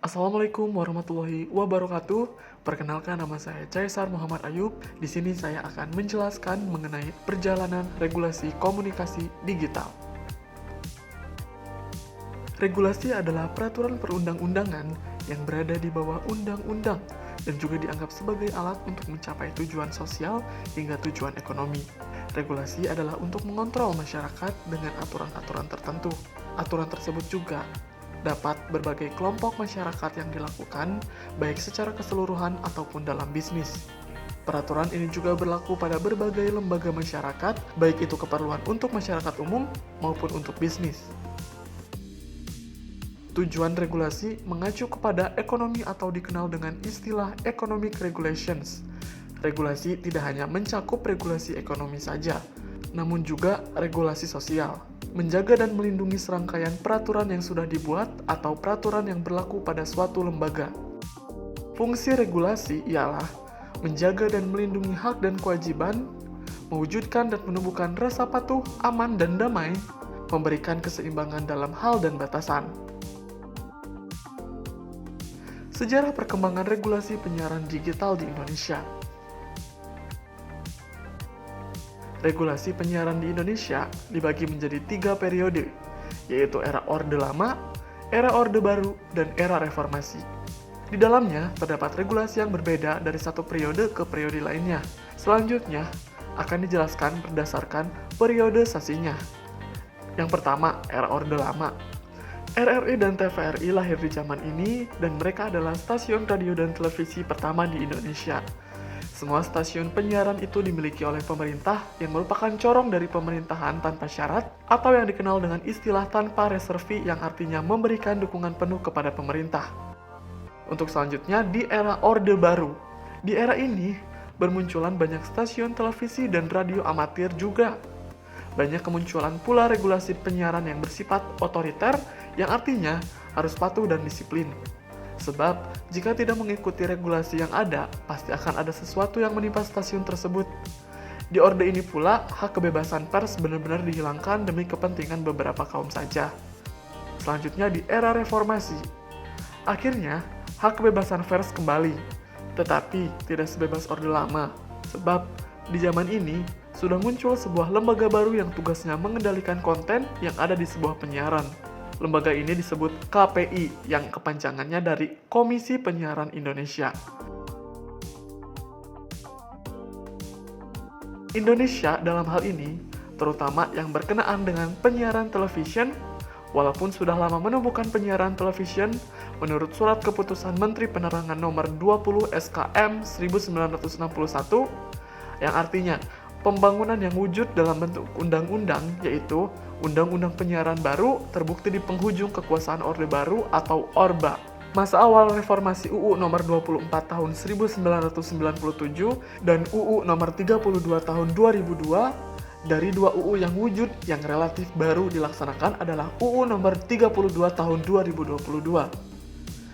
Assalamualaikum warahmatullahi wabarakatuh. Perkenalkan, nama saya Caesar Muhammad Ayub. Di sini saya akan menjelaskan mengenai perjalanan regulasi komunikasi digital. Regulasi adalah peraturan perundang-undangan yang berada di bawah undang-undang dan juga dianggap sebagai alat untuk mencapai tujuan sosial hingga tujuan ekonomi. Regulasi adalah untuk mengontrol masyarakat dengan aturan-aturan tertentu. Aturan tersebut juga dapat berbagai kelompok masyarakat yang dilakukan, baik secara keseluruhan ataupun dalam bisnis. Peraturan ini juga berlaku pada berbagai lembaga masyarakat, baik itu keperluan untuk masyarakat umum maupun untuk bisnis. Tujuan regulasi mengacu kepada ekonomi atau dikenal dengan istilah economic regulations. Regulasi tidak hanya mencakup regulasi ekonomi saja, namun juga regulasi sosial, menjaga dan melindungi serangkaian peraturan yang sudah dibuat atau peraturan yang berlaku pada suatu lembaga. Fungsi regulasi ialah menjaga dan melindungi hak dan kewajiban, mewujudkan dan menumbuhkan rasa patuh, aman, dan damai, memberikan keseimbangan dalam hal dan batasan. Sejarah perkembangan regulasi penyiaran digital di Indonesia. Regulasi penyiaran di Indonesia dibagi menjadi 3 periode, yaitu era Orde Lama, era Orde Baru, dan era Reformasi. Di dalamnya terdapat regulasi yang berbeda dari satu periode ke periode lainnya. Selanjutnya akan dijelaskan berdasarkan periodisasinya. Yang pertama, era Orde Lama. RRI dan TVRI lahir di zaman ini dan mereka adalah stasiun radio dan televisi pertama di Indonesia. Semua stasiun penyiaran itu dimiliki oleh pemerintah yang merupakan corong dari pemerintahan tanpa syarat atau yang dikenal dengan istilah tanpa reservi yang artinya memberikan dukungan penuh kepada pemerintah. Untuk selanjutnya di era Orde Baru. Di era ini bermunculan banyak stasiun televisi dan radio amatir juga. Banyak kemunculan pula regulasi penyiaran yang bersifat otoriter yang artinya harus patuh dan disiplin. Sebab, jika tidak mengikuti regulasi yang ada, pasti akan ada sesuatu yang menimpa stasiun tersebut. Di orde ini pula, hak kebebasan pers benar-benar dihilangkan demi kepentingan beberapa kaum saja. Selanjutnya di era reformasi. Akhirnya, hak kebebasan pers kembali, tetapi tidak sebebas orde lama. Sebab, di zaman ini, sudah muncul sebuah lembaga baru yang tugasnya mengendalikan konten yang ada di sebuah penyiaran. Lembaga ini disebut KPI, yang kepanjangannya dari Komisi Penyiaran Indonesia. Indonesia dalam hal ini, terutama yang berkenaan dengan penyiaran television, walaupun sudah lama menumbuhkan penyiaran television, menurut Surat Keputusan Menteri Penerangan Nomor 20 SKM 1961, yang artinya pembangunan yang wujud dalam bentuk undang-undang, yaitu Undang-Undang Penyiaran Baru, terbukti di penghujung kekuasaan Orde Baru atau Orba. Masa awal reformasi UU nomor 24 tahun 1997 dan UU nomor 32 tahun 2002, dari dua UU yang wujud yang relatif baru dilaksanakan adalah UU nomor 32 tahun 2022.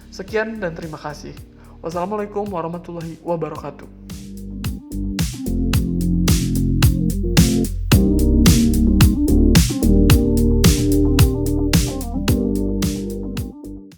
Sekian dan terima kasih. Wassalamualaikum warahmatullahi wabarakatuh.